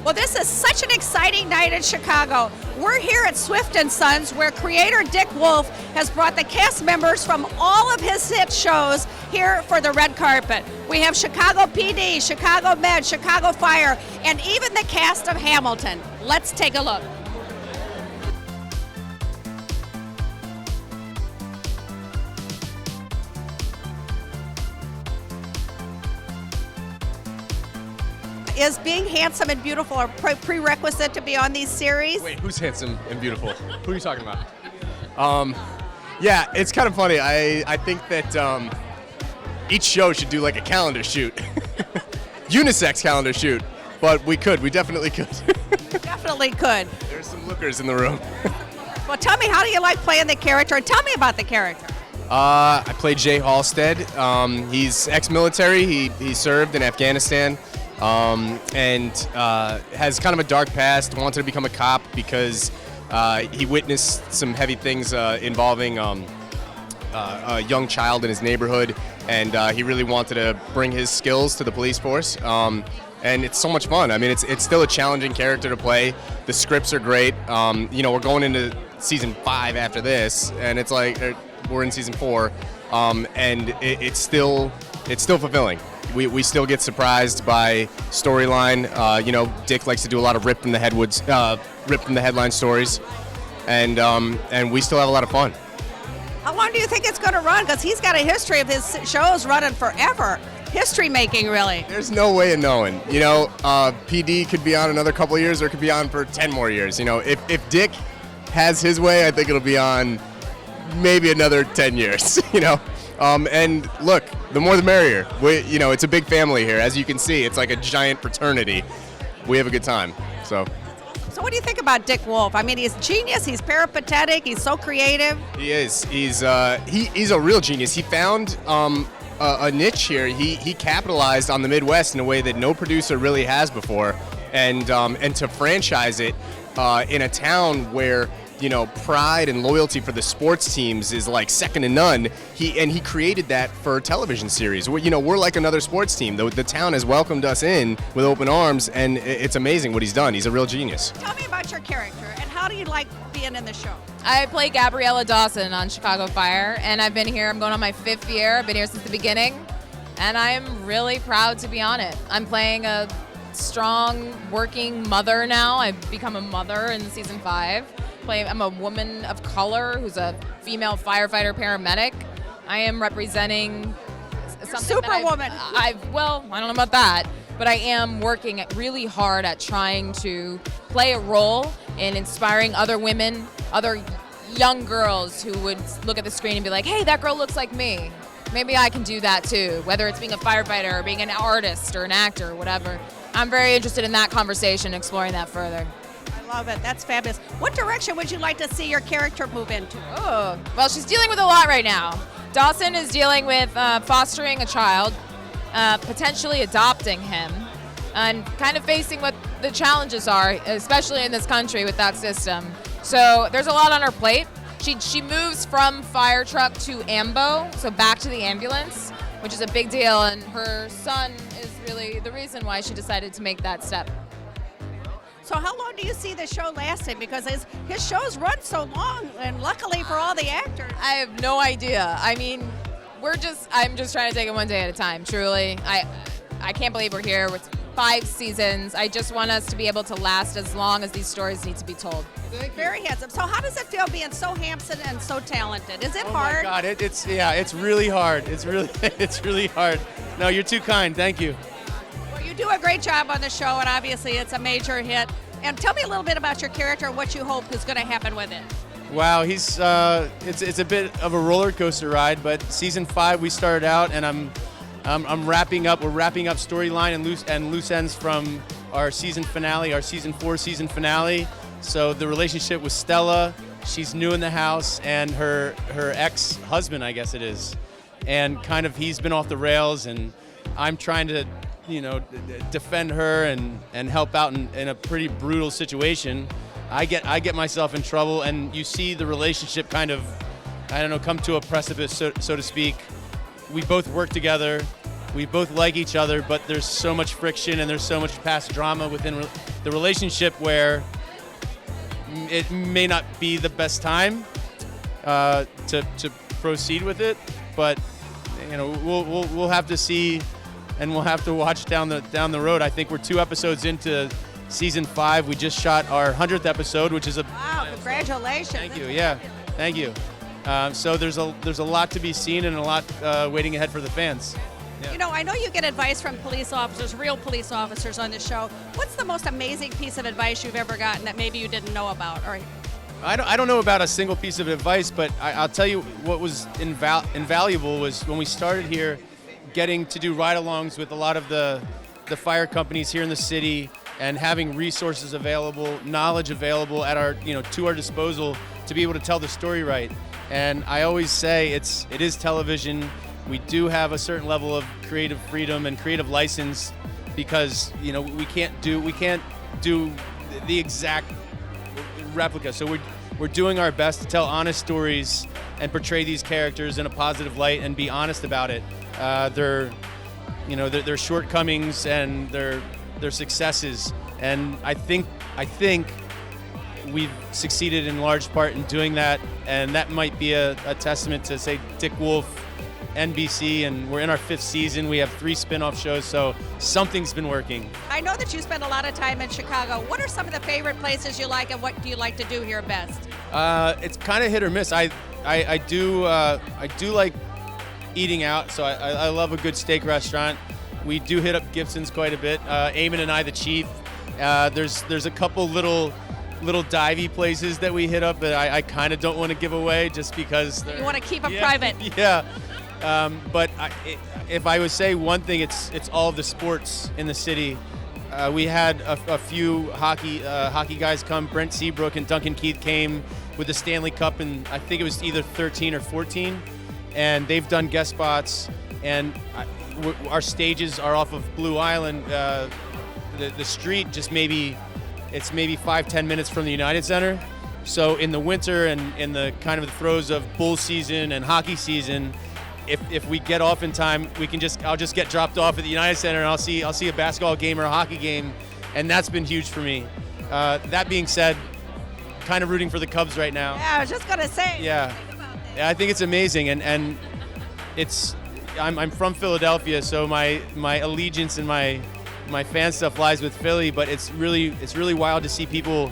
Well, this is such an exciting night in Chicago. We're here at Swift & Sons, where creator Dick Wolf has brought the cast members from all of his hit shows here for the red carpet. We have Chicago PD, Chicago Med, Chicago Fire, and even the cast of Hamilton. Let's take a look. Is being handsome and beautiful a prerequisite to be on these series? Wait, who's handsome and beautiful? Who are you talking about? Yeah, it's kind of funny. I think that each show should do like a calendar shoot. Unisex calendar shoot. But we definitely could. Definitely could. There's some lookers in the room. Well, tell me, how do you like playing the character? And tell me about the character. I played Jay Halstead. He's ex-military. He served in Afghanistan. And has kind of a dark past, wanted to become a cop because he witnessed some heavy things involving a young child in his neighborhood, and he really wanted to bring his skills to the police force. And it's so much fun. I mean, it's still a challenging character to play. The scripts are great. We're going into season 5 after this, and it's like we're in season 4, and it's still fulfilling. We still get surprised by storyline. Dick likes to do a lot of rip from the headline stories, and we still have a lot of fun. How long do you think it's going to run? Because he's got a history of his shows running forever. History making, really. There's no way of knowing. PD could be on another couple of years, or it could be on for 10 more years. If Dick has his way, I think it'll be on maybe another 10 years. And look, the more the merrier. It's a big family here. As you can see, it's like a giant fraternity. We have a good time. So what do you think about Dick Wolf? I mean, he's genius. He's peripatetic. He's so creative. He is. He's a real genius. He found a niche here. He capitalized on the Midwest in a way that no producer really has before, and to franchise it in a town where pride and loyalty for the sports teams is like second to none. He created that for a television series. We're like another sports team. The town has welcomed us in with open arms, and it's amazing what he's done. He's a real genius. Tell me about your character, and how do you like being in the show? I play Gabriella Dawson on Chicago Fire, and I've been here. I'm going on my 5th year. I've been here since the beginning, and I'm really proud to be on it. I'm playing a strong, working mother now. I've become a mother in season 5. I'm a woman of color who's a female firefighter paramedic. I am representing something Superwoman. I don't know about that, but I am working really hard at trying to play a role in inspiring other women, other young girls who would look at the screen and be like, hey, that girl looks like me. Maybe I can do that too, whether it's being a firefighter or being an artist or an actor or whatever. I'm very interested in that conversation, exploring that further. Love it. That's fabulous. What direction would you like to see your character move into? Oh, well, she's dealing with a lot right now. Dawson is dealing with fostering a child, potentially adopting him, and kind of facing what the challenges are, especially in this country with that system. So there's a lot on her plate. She moves from fire truck to AMBO, so back to the ambulance, which is a big deal, and her son is really the reason why she decided to make that step. So how long do you see the show lasting? Because his shows run so long, and luckily for all the actors. I have no idea. I mean, I'm just trying to take it one day at a time, truly. I can't believe we're here with 5 seasons. I just want us to be able to last as long as these stories need to be told. Very handsome. So how does it feel being so handsome and so talented? Is it hard? Oh my God, it's really hard. It's really hard. No, you're too kind. Thank you. You do a great job on the show, and obviously it's a major hit. And tell me a little bit about your character and what you hope is going to happen with it. Wow, it's a bit of a roller coaster ride, but season 5 we started out, and I'm wrapping up. We're wrapping up storyline and loose ends from our season finale, our season 4 season finale. So the relationship with Stella, she's new in the house, and her ex-husband, I guess it is, and kind of he's been off the rails, and I'm trying to defend her and help out in a pretty brutal situation. I get myself in trouble, and you see the relationship kind of, come to a precipice, so to speak. We both work together, we both like each other, but there's so much friction and there's so much past drama within the relationship where it may not be the best time to proceed with it. But we'll have to see, and we'll have to watch down the road. I think we're 2 episodes into season 5. We just shot our 100th episode, which is a Wow, congratulations. Thank you. Yeah, thank you. So there's a lot to be seen and a lot waiting ahead for the fans. You know, I know you get advice from police officers, real police officers on the show. What's the most amazing piece of advice you've ever gotten that maybe you didn't know about? Or I don't know about a single piece of advice, but I'll tell you what was invaluable was when we started here, getting to do ride-alongs with a lot of the fire companies here in the city and having resources available, knowledge available at our to our disposal to be able to tell the story right. And I always say it is television. We do have a certain level of creative freedom and creative license because we can't do the exact replica. So we're doing our best to tell honest stories and portray these characters in a positive light and be honest about it. Their shortcomings and their successes, and I think we've succeeded in large part in doing that, and that might be a testament to, say, Dick Wolf, NBC, and we're in our 5th season. We have 3 spin-off shows, so something's been working. I know that you spend a lot of time in Chicago. What are some of the favorite places you like, and what do you like to do here best? It's kind of hit or miss. I do like eating out, so I love a good steak restaurant. We do hit up Gibson's quite a bit. Eamon and I, the Chief. There's a couple little divey places that we hit up that I kind of don't want to give away just because You want to keep them private. Yeah. But if I would say one thing, it's all of the sports in the city. We had a few hockey guys come. Brent Seabrook and Duncan Keith came with the Stanley Cup, and I think it was either 13 or 14. And they've done guest spots, and our stages are off of Blue Island. The street just maybe 5-10 minutes from the United Center. So in the winter and in the kind of the throes of bull season and hockey season, if we get off in time, I'll just get dropped off at the United Center and I'll see a basketball game or a hockey game, and that's been huge for me. That being said, kind of rooting for the Cubs right now. Yeah, I was just gonna say. Yeah, I think it's amazing, and I'm from Philadelphia, so my allegiance and my fan stuff lies with Philly, but it's really wild to see people.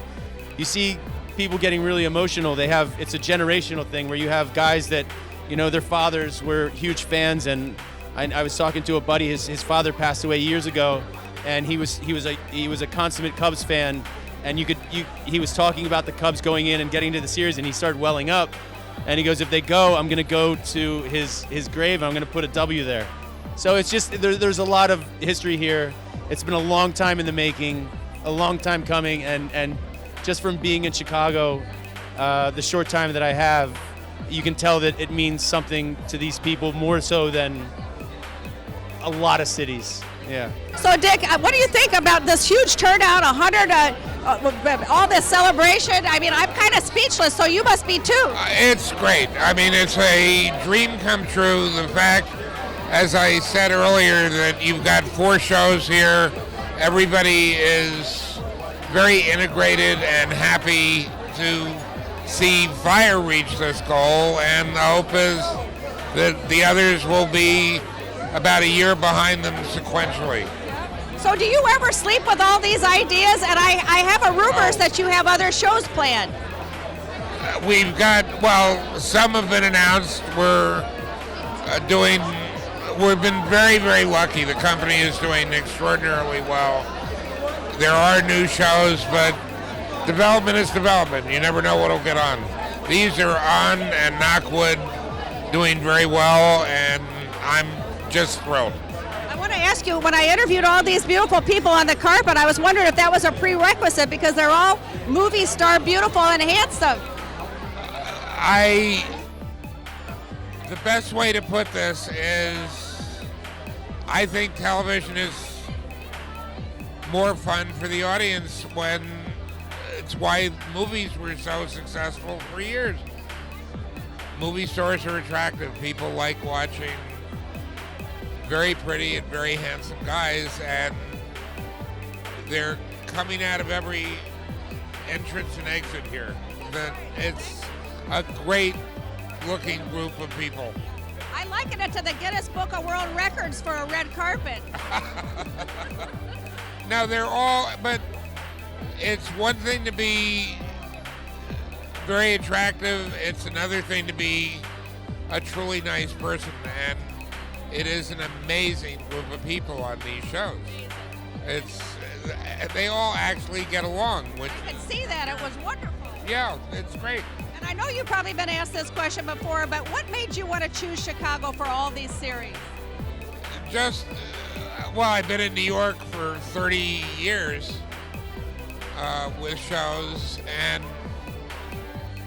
You see people getting really emotional. It's a generational thing where you have guys that, their fathers were huge fans, and I was talking to a buddy. His father passed away years ago, and he was a consummate Cubs fan, and he was talking about the Cubs going in and getting to the series, and he started welling up, and he goes, if they go, I'm going to go to his grave, and I'm going to put a W there. So it's just there's a lot of history here. It's been a long time in the making, a long time coming, and just from being in Chicago, the short time that I have, you can tell that it means something to these people more so than a lot of cities. Yeah. So Dick, what do you think about this huge turnout, 100, all this celebration? I mean, I'm kind of speechless, so you must be too. It's great. I mean, it's a dream come true. The fact, as I said earlier, that you've got 4 shows here. Everybody is very integrated and happy to see Fire reach this goal, and the hope is that the others will be about a year behind them sequentially. So do you ever sleep with all these ideas? And I have a rumors that you have other shows planned. We've got, some have been announced. We've been very, very lucky. The company is doing extraordinarily well. There are new shows, but development is development. You never know what'll get on. These are on, and Knockwood doing very well, and I'm just thrilled. I want to ask you, when I interviewed all these beautiful people on the carpet, I was wondering if that was a prerequisite, because they're all movie star beautiful and handsome. The best way to put this is, I think television is more fun for the audience when it's why movies were so successful for years. Movie stores are attractive. People like watching very pretty and very handsome guys, and they're coming out of every entrance and exit here. It's a great looking group of people. I liken it to the Guinness Book of World Records for a red carpet. Now they're all, but it's one thing to be very attractive. It's another thing to be a truly nice person, and it is an amazing group of people on these shows. They all actually get along, which I could see that. It was wonderful. yeah, it's great. And I know you've probably been asked this question before, but what made you want to choose Chicago for all these series? Just, well, I've been in New York for 30 years with shows, and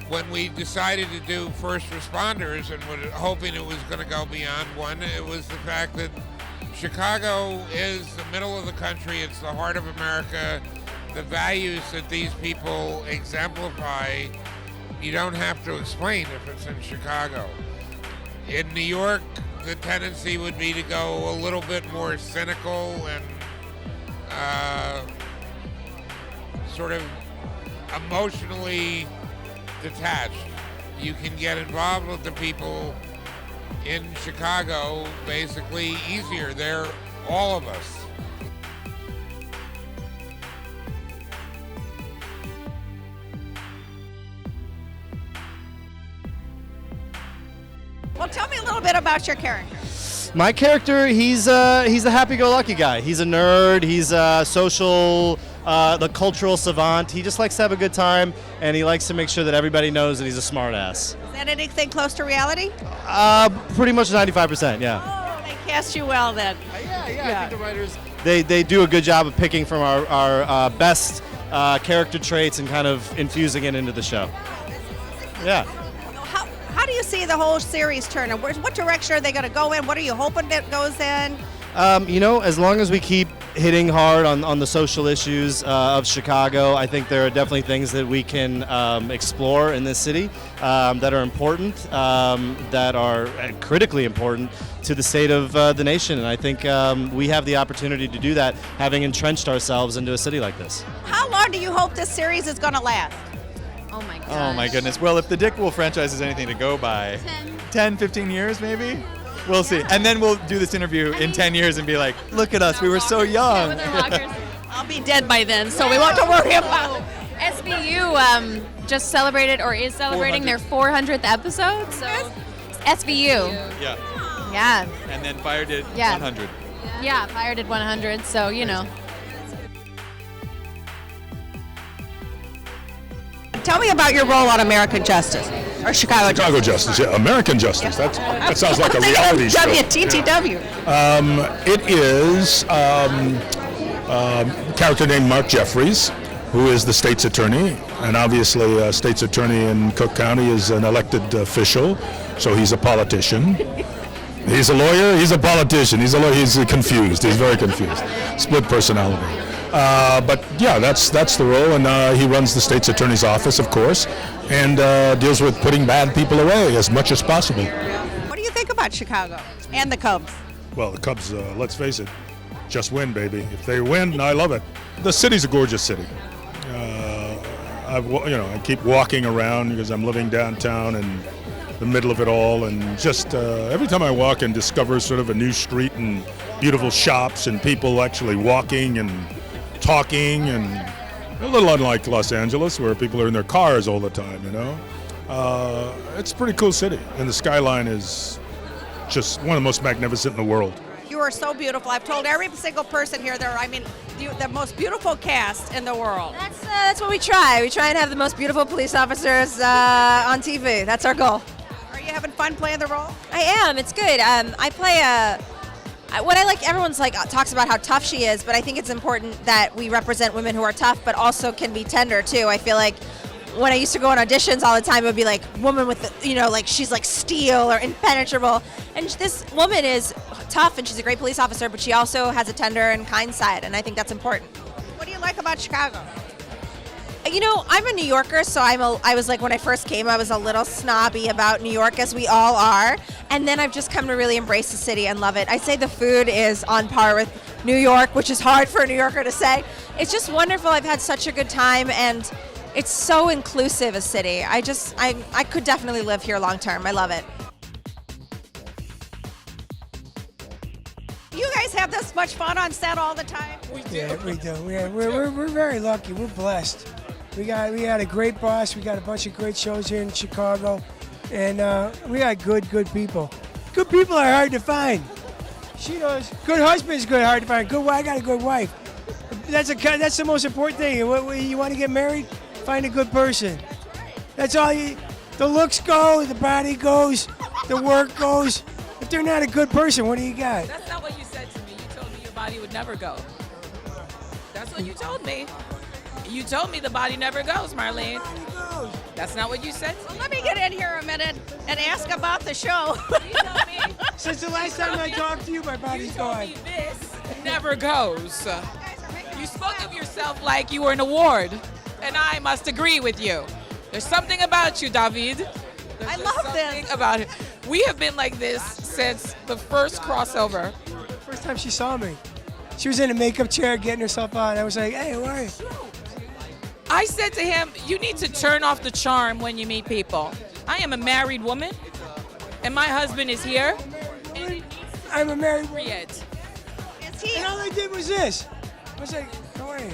when we decided to do first responders and were hoping it was going to go beyond one, it was the fact that Chicago is the middle of the country, it's the heart of America. The values that these people exemplify, you don't have to explain if it's in Chicago. In New York, the tendency would be to go a little bit more cynical and sort of emotionally detached. You can get involved with the people in Chicago basically easier. They're all of us. Well, tell me a little bit about your character. My character, he's a happy-go-lucky guy. He's a nerd. He's a social, the cultural savant. He just likes to have a good time, and he likes to make sure that everybody knows that he's a smart ass. Is that anything close to reality? Pretty much 95%, yeah. Oh, they cast you well then. Yeah. I think the writers they do a good job of picking from our best character traits and kind of infusing it into the show. Yeah. How do you see the whole series turning? What direction are they going to go in? What are you hoping it goes in? As long as we keep hitting hard on the social issues of Chicago, I think there are definitely things that we can explore in this city that are important, that are critically important to the state of the nation. And I think we have the opportunity to do that, having entrenched ourselves into a city like this. How long do you hope this series is going to last? Oh my gosh. Oh my goodness. Well, if the Dick Wolf franchise is anything to go by, 10, 15 years maybe? We'll see. And then we'll do this interview in 10 years and be like, look at us, we were so young. I'll be dead by then, so we won't have to worry about it. SVU just celebrated or is celebrating their 400th episode. So SVU. Yeah. Yeah. And then Fire did Yeah. 100. Yeah, Fire did 100, so you know. Tell me about your role on American Justice, or Chicago Justice, yeah, American Justice. That sounds like a reality show. WTTW. It is a character named Mark Jeffries, who is the state's attorney, and obviously a state's attorney in Cook County is an elected official, so he's a politician. He's a lawyer, he's a politician, he's a lawyer, he's confused, he's very confused. Split personality. But yeah, that's the role, and he runs the state's attorney's office, of course, and deals with putting bad people away as much as possible. What do you think about Chicago and the Cubs? Well, the Cubs, let's face it, just win, baby. If they win, I love it. The city's a gorgeous city. I keep walking around because I'm living downtown and the middle of it all, and just every time I walk and discover sort of a new street and beautiful shops and people actually walking and talking, and a little unlike Los Angeles where people are in their cars all the time, it's a pretty cool city, and the skyline is just one of the most magnificent in the world. You are so beautiful. I've told every single person here the most beautiful cast in the world. That's what we try. We try and have the most beautiful police officers on TV. That's our goal. Are you having fun playing the role? I am. It's good. I play what I like, everyone's talks about how tough she is, but I think it's important that we represent women who are tough, but also can be tender too. I feel like when I used to go on auditions all the time, it would be like woman with she's like steel or impenetrable. And this woman is tough and she's a great police officer, but she also has a tender and kind side, and I think that's important. What do you like about Chicago? I'm a New Yorker, so I was like, when I first came, I was a little snobby about New York, as we all are. And then I've just come to really embrace the city and love it. I'd say the food is on par with New York, which is hard for a New Yorker to say. It's just wonderful. I've had such a good time, and it's so inclusive a city. I could definitely live here long term. I love it. You guys have this much fun on set all the time? Yeah, we do. We're very lucky. We're blessed. We had a great boss. We got a bunch of great shows here in Chicago, and we got good people. Good people are hard to find. She knows. Good husband's hard to find. I got a good wife. That's the most important thing. You want to get married? Find a good person. That's all you. The looks go, the body goes, the work goes. If they're not a good person, what do you got? That's not what you said to me. You told me your body would never go. That's what you told me. You told me the body never goes, Marlene. That's not what you said. Well, let me get in here a minute and ask about the show. You told me. Since the last time I talked to you, my body's gone. You told me this never goes. You spoke of yourself like you were an award, and I must agree with you. There's something about you, David. I love this. About it. We have been like this since the first crossover. First time she saw me, she was in a makeup chair getting herself on. I was like, hey, how are you? I said to him, you need to turn off the charm when you meet people. I am a married woman, and my husband is here. I'm a married woman. Period. And all I did was this. I was like, how are you?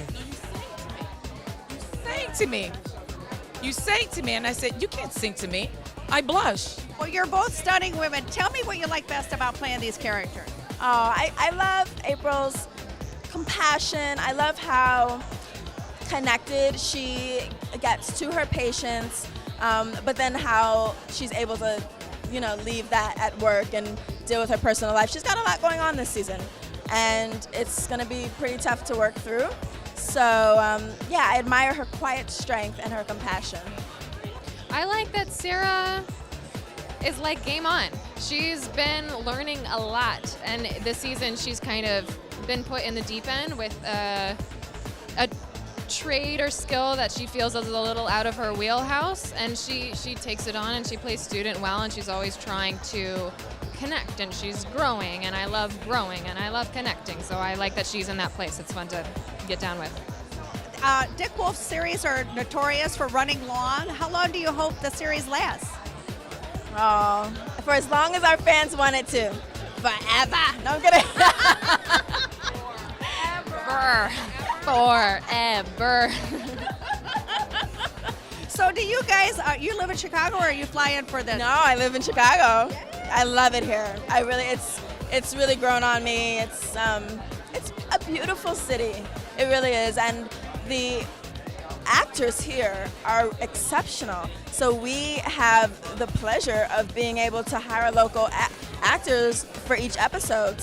You sang to me, and I said, you can't sing to me. I blush. Well, you're both stunning women. Tell me what you like best about playing these characters. Oh, I love April's compassion. I love how connected she gets to her patients, but then how she's able to, leave that at work and deal with her personal life. She's got a lot going on this season, and it's going to be pretty tough to work through. So, I admire her quiet strength and her compassion. I like that Sarah is like game on. She's been learning a lot, and this season she's kind of been put in the deep end with a trade or skill that she feels is a little out of her wheelhouse, and she takes it on and she plays student well, and she's always trying to connect, and she's growing, and I love growing, and I love connecting, so I like that she's in that place. It's fun to get down with. Dick Wolf's series are notorious for running long. How long do you hope the series lasts? Oh, for as long as our fans want it to. Forever. No, I'm kidding. Forever. So do you guys, you live in Chicago, or are you fly in for this? No, I live in Chicago. I love it here. It's really grown on me. It's a beautiful city. It really is. And the actors here are exceptional. So we have the pleasure of being able to hire local actors for each episode.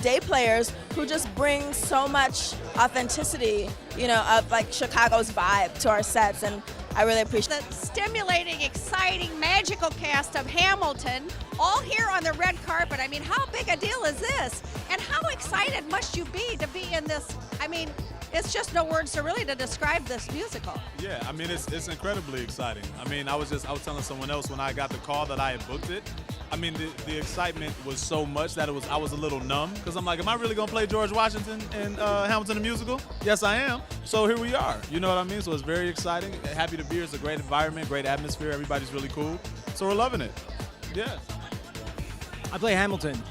Day players who just bring so much authenticity, of like Chicago's vibe to our sets, and I really appreciate the stimulating, exciting, magical cast of Hamilton, all here on the red carpet. I mean, how big a deal is this? And how excited must you be to be in this? I mean, it's just no words to describe this musical. Yeah, I mean, it's incredibly exciting. I mean, I was telling someone else when I got the call that I had booked it. I mean, the excitement was so much that I was a little numb, because I'm like, am I really gonna play George Washington in Hamilton the musical? Yes, I am. So here we are. You know what I mean? So it's very exciting. Happy to be here. It's a great environment, great atmosphere. Everybody's really cool. So we're loving it. Yeah. I play Hamilton.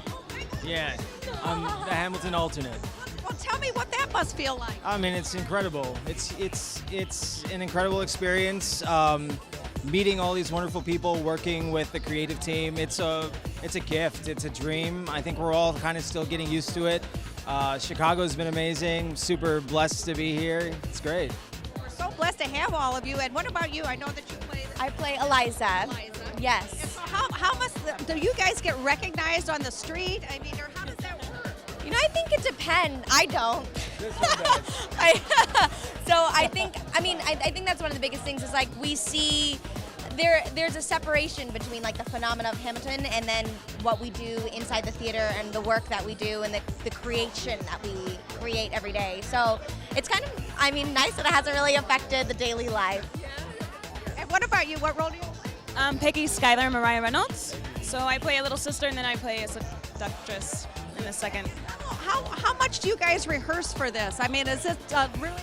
Yeah, I'm the Hamilton alternate. Well, tell me what that must feel like. I mean, it's incredible. It's an incredible experience. Meeting all these wonderful people, working with the creative team. It's a gift. It's a dream. I think we're all kind of still getting used to it. Chicago's been amazing. Super blessed to be here. It's great. We're so blessed to have all of you. And what about you? I know that you play. I play Eliza. Yes. And so how do you guys get recognized on the street? I mean, or how does that work? I think it depends. I don't. I think that's one of the biggest things is like we see there's a separation between like the phenomenon of Hamilton and then what we do inside the theater and the work that we do and the creation that we create every day. So it's kind of, I mean, nice that it hasn't really affected the daily life. And what about you? What role do you play? Peggy Skylar Mariah Reynolds. So I play a little sister, and then I play a seductress in the second. How much do you guys rehearse for this? I mean, is it really?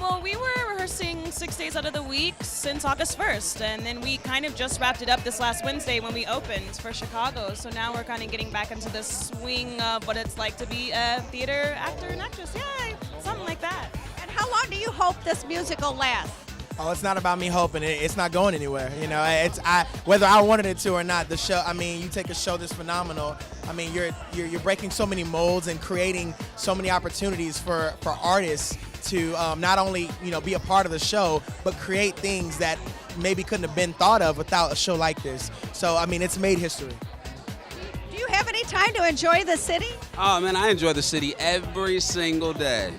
Well, we were rehearsing 6 days out of the week since August 1st, and then we kind of just wrapped it up this last Wednesday when we opened for Chicago. So now we're kind of getting back into the swing of what it's like to be a theater actor and actress. Yeah, something like that. And how long do you hope this musical lasts? Oh, it's not about me hoping. It's not going anywhere. You know, whether I wanted it to or not. The show. I mean, you take a show that's phenomenal. I mean, you're breaking so many molds and creating so many opportunities for artists to not only be a part of the show, but create things that maybe couldn't have been thought of without a show like this. So I mean, it's made history. Do you have any time to enjoy the city? Oh man, I enjoy the city every single day.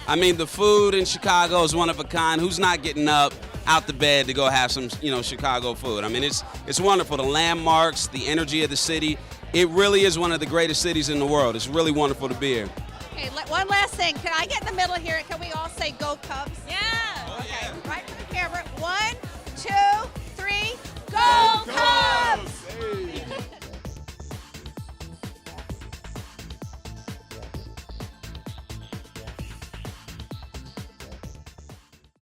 I mean, the food in Chicago is one of a kind. Who's not getting up out the bed to go have some, Chicago food? I mean, it's wonderful. The landmarks, the energy of the city. It really is one of the greatest cities in the world. It's really wonderful to be here. Okay, one last thing. Can I get in the middle here? Can we all say "Go Cubs"?